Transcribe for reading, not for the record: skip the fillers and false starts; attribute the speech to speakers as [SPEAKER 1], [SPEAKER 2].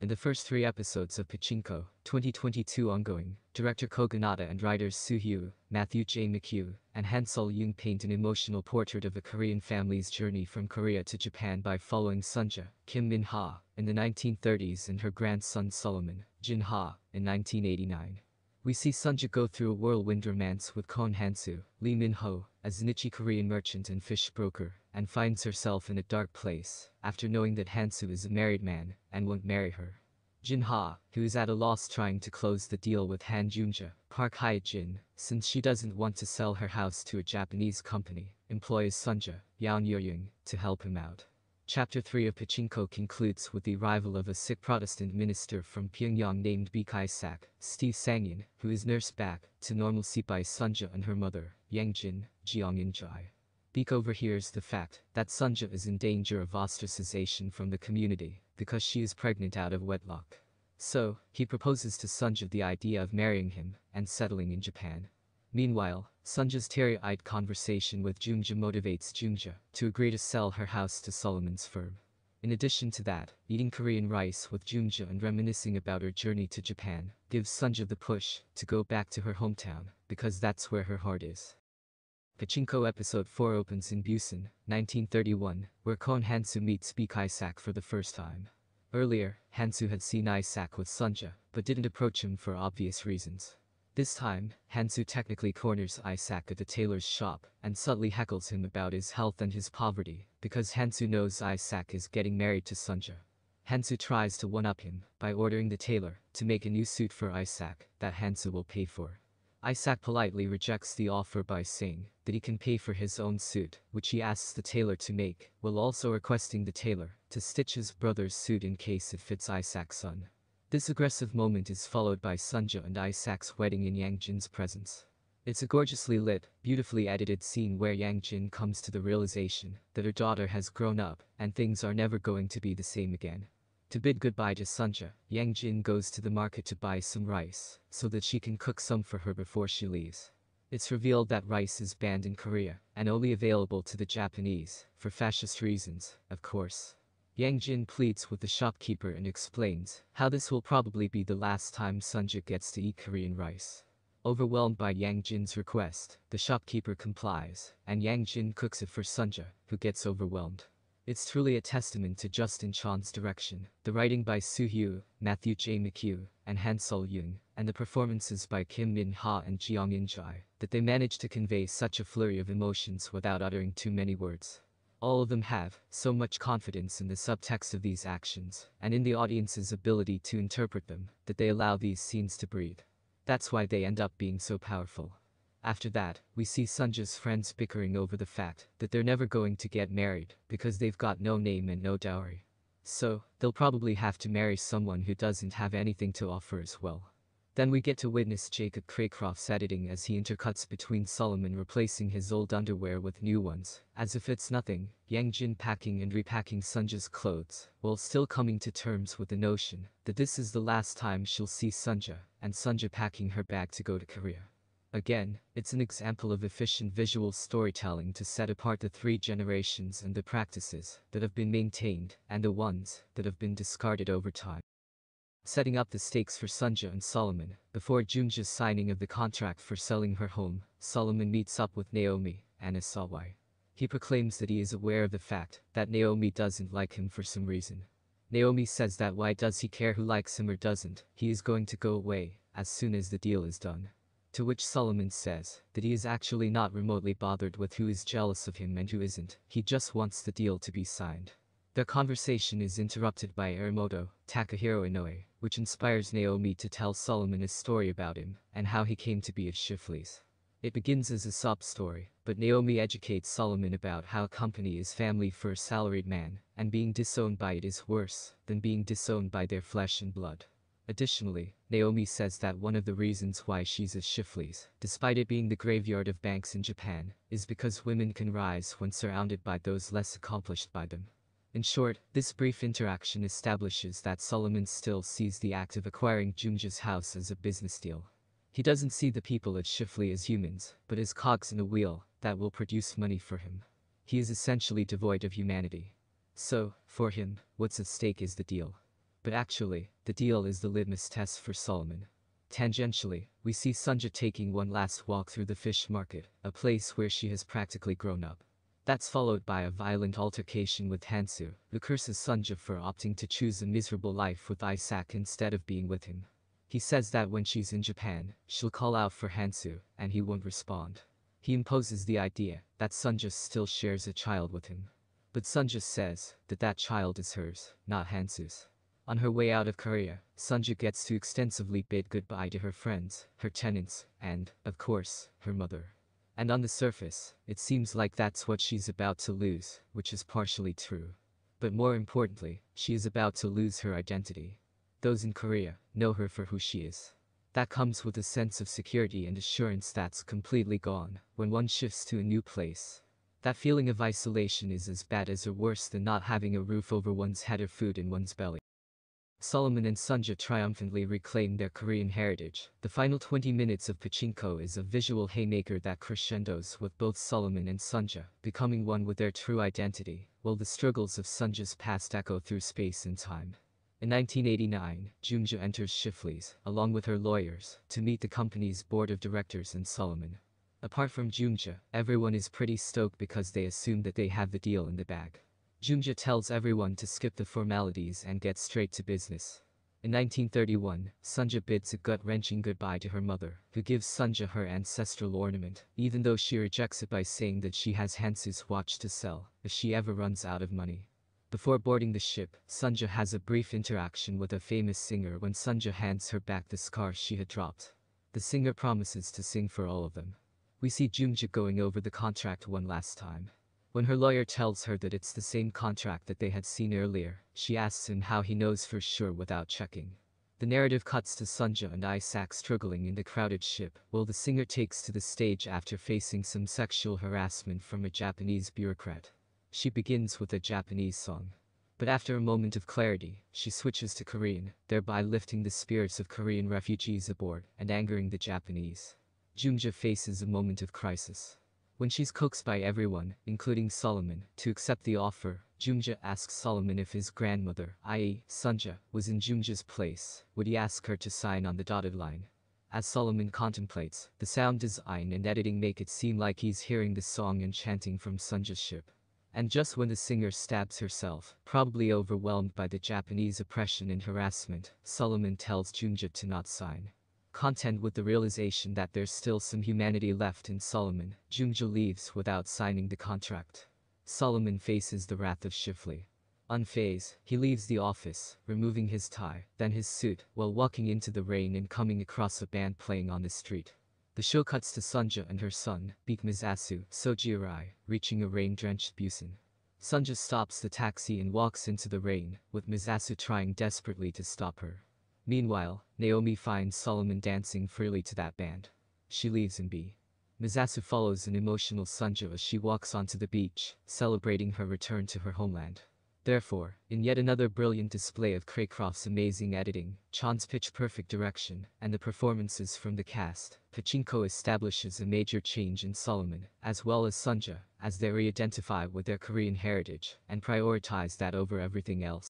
[SPEAKER 1] In the first 3 episodes of Pachinko, 2022 ongoing, director Koganada and writers Soo-hyo, Matthew J. McHugh, and Han Sol-young paint an emotional portrait of a Korean family's journey from Korea to Japan by following Sunja, Kim Min-ha, in the 1930s and her grandson Solomon, Jin-ha, in 1989. We see Sunja go through a whirlwind romance with Kon Han-soo, Lee Min-ho, as a niche Korean merchant and fish broker, and finds herself in a dark place after knowing that Han-soo is a married man and won't marry her. Jin-ha, who is at a loss trying to close the deal with Han Jung-ja, Park Hye-jin, since she doesn't want to sell her house to a Japanese company, employs Sunja, Yeon Yo-young, to help him out. Chapter 3 of Pachinko concludes with the arrival of a sick Protestant minister from Pyongyang named Baek-sak, Steve Sang-in, who is nursed back to normalcy by Sunja and her mother, Yang-jin, Jeong-in-jai. Baek overhears the fact that Sunja is in danger of ostracization from the community because she is pregnant out of wedlock. So, he proposes to Sunja the idea of marrying him and settling in Japan. Meanwhile, Sunja's teary-eyed conversation with Jung-ja motivates Jung-ja to agree to sell her house to Solomon's firm. In addition to that, eating Korean rice with Jung-ja and reminiscing about her journey to Japan gives Sunja the push to go back to her hometown, because that's where her heart is. Pachinko Episode 4 opens in Busan, 1931, where Kon Han-soo meets Baek-sak for the first time. Earlier, Han-soo had seen Isak with Sunja, but didn't approach him for obvious reasons. This time, Han-soo technically corners Isak at the tailor's shop and subtly heckles him about his health and his poverty, because Han-soo knows Isak is getting married to Sunja. Han-soo tries to one-up him by ordering the tailor to make a new suit for Isak that Han-soo will pay for. Isak politely rejects the offer by saying that he can pay for his own suit, which he asks the tailor to make, while also requesting the tailor to stitch his brother's suit in case it fits Isak's son. This aggressive moment is followed by Sunja and Isak's wedding in Yang-jin's presence. It's a gorgeously lit, beautifully edited scene where Yang-jin comes to the realization that her daughter has grown up and things are never going to be the same again. To bid goodbye to Sunja, Yang-jin goes to the market to buy some rice, so that she can cook some for her before she leaves. It's revealed that rice is banned in Korea, and only available to the Japanese, for fascist reasons, of course. Yang-jin pleads with the shopkeeper and explains how this will probably be the last time Sunja gets to eat Korean rice. Overwhelmed by Yang-jin's request, the shopkeeper complies, and Yang-jin cooks it for Sunja, who gets overwhelmed. It's truly a testament to Justin Chan's direction, the writing by Soo-hyo, Matthew J. McHugh, and Han Sol-young, and the performances by Kim Min-ha and Jeong-in-jai, that they managed to convey such a flurry of emotions without uttering too many words. All of them have so much confidence in the subtext of these actions, and in the audience's ability to interpret them, that they allow these scenes to breathe. That's why they end up being so powerful. After that, we see Sunja's friends bickering over the fact that they're never going to get married because they've got no name and no dowry. So, they'll probably have to marry someone who doesn't have anything to offer as well. Then we get to witness Jacob Craycroft's editing as he intercuts between Solomon replacing his old underwear with new ones, as if it's nothing, Yang-jin packing and repacking Sunja's clothes, while still coming to terms with the notion that this is the last time she'll see Sunja, and Sunja packing her bag to go to Korea. Again, it's an example of efficient visual storytelling to set apart the 3 generations and the practices that have been maintained and the ones that have been discarded over time. Setting up the stakes for Sunja and Solomon, before Jung-ja's signing of the contract for selling her home, Solomon meets up with Naomi, Anna's sawai. He proclaims that he is aware of the fact that Naomi doesn't like him for some reason. Naomi says that why does he care who likes him or doesn't, he is going to go away as soon as the deal is done. To which Solomon says that he is actually not remotely bothered with who is jealous of him and who isn't, he just wants the deal to be signed. Their conversation is interrupted by Eramoto, Takahiro Inoue, which inspires Naomi to tell Solomon a story about him and how he came to be at Shifley's. It begins as a sob story, but Naomi educates Solomon about how a company is family for a salaried man, and being disowned by it is worse than being disowned by their flesh and blood. Additionally, Naomi says that one of the reasons why she's at Shifley's, despite it being the graveyard of banks in Japan, is because women can rise when surrounded by those less accomplished by them. In short, this brief interaction establishes that Solomon still sees the act of acquiring Jung-ja's house as a business deal. He doesn't see the people at Shifley as humans, but as cogs in a wheel that will produce money for him. He is essentially devoid of humanity. So, for him, what's at stake is the deal. But actually, the deal is the litmus test for Solomon. Tangentially, we see Sunja taking one last walk through the fish market, a place where she has practically grown up. That's followed by a violent altercation with Hansu, who curses Sunja for opting to choose a miserable life with Isaac instead of being with him. He says that when she's in Japan, she'll call out for Hansu, and he won't respond. He imposes the idea that Sunja still shares a child with him. But Sunja says that that child is hers, not Hansu's. On her way out of Korea, Sunja gets to extensively bid goodbye to her friends, her tenants, and, of course, her mother. And on the surface, it seems like that's what she's about to lose, which is partially true. But more importantly, she is about to lose her identity. Those in Korea know her for who she is. That comes with a sense of security and assurance that's completely gone when one shifts to a new place. That feeling of isolation is as bad as or worse than not having a roof over one's head or food in one's belly. Solomon and Sunja triumphantly reclaim their Korean heritage. The final 20 minutes of Pachinko is a visual haymaker that crescendos with both Solomon and Sunja becoming one with their true identity, while the struggles of Sunja's past echo through space and time. In 1989, Junja enters Shifley's, along with her lawyers, to meet the company's board of directors and Solomon. Apart from Junja, everyone is pretty stoked because they assume that they have the deal in the bag. Junja tells everyone to skip the formalities and get straight to business. In 1931, Sunja bids a gut-wrenching goodbye to her mother, who gives Sunja her ancestral ornament, even though she rejects it by saying that she has Hansu's watch to sell, if she ever runs out of money. Before boarding the ship, Sunja has a brief interaction with a famous singer when Sunja hands her back the scarf she had dropped. The singer promises to sing for all of them. We see Junja going over the contract one last time. When her lawyer tells her that it's the same contract that they had seen earlier, she asks him how he knows for sure without checking. The narrative cuts to Sunja and Isaac struggling in the crowded ship, while the singer takes to the stage after facing some sexual harassment from a Japanese bureaucrat. She begins with a Japanese song. But after a moment of clarity, she switches to Korean, thereby lifting the spirits of Korean refugees aboard and angering the Japanese. Junja faces a moment of crisis. When she's coaxed by everyone, including Solomon, to accept the offer, Junja asks Solomon if his grandmother, i.e., Sunja, was in Junja's place, would he ask her to sign on the dotted line? As Solomon contemplates, the sound design and editing make it seem like he's hearing the song and chanting from Sunja's ship. And just when the singer stabs herself, probably overwhelmed by the Japanese oppression and harassment, Solomon tells Junja to not sign. Content with the realization that there's still some humanity left in Solomon, Junja leaves without signing the contract. Solomon faces the wrath of Shifley. Unfazed, he leaves the office, removing his tie, then his suit, while walking into the rain and coming across a band playing on the street. The show cuts to Sunja and her son, Beat Misasu, Sojirai, reaching a rain-drenched Busan. Sunja stops the taxi and walks into the rain, with Misasu trying desperately to stop her. Meanwhile, Naomi finds Solomon dancing freely to that band. She leaves and Misasu follows an emotional Sunja as she walks onto the beach, celebrating her return to her homeland. Therefore, in yet another brilliant display of Craycroft's amazing editing, Chan's pitch-perfect direction, and the performances from the cast, Pachinko establishes a major change in Solomon, as well as Sunja, as they re-identify with their Korean heritage, and prioritize that over everything else.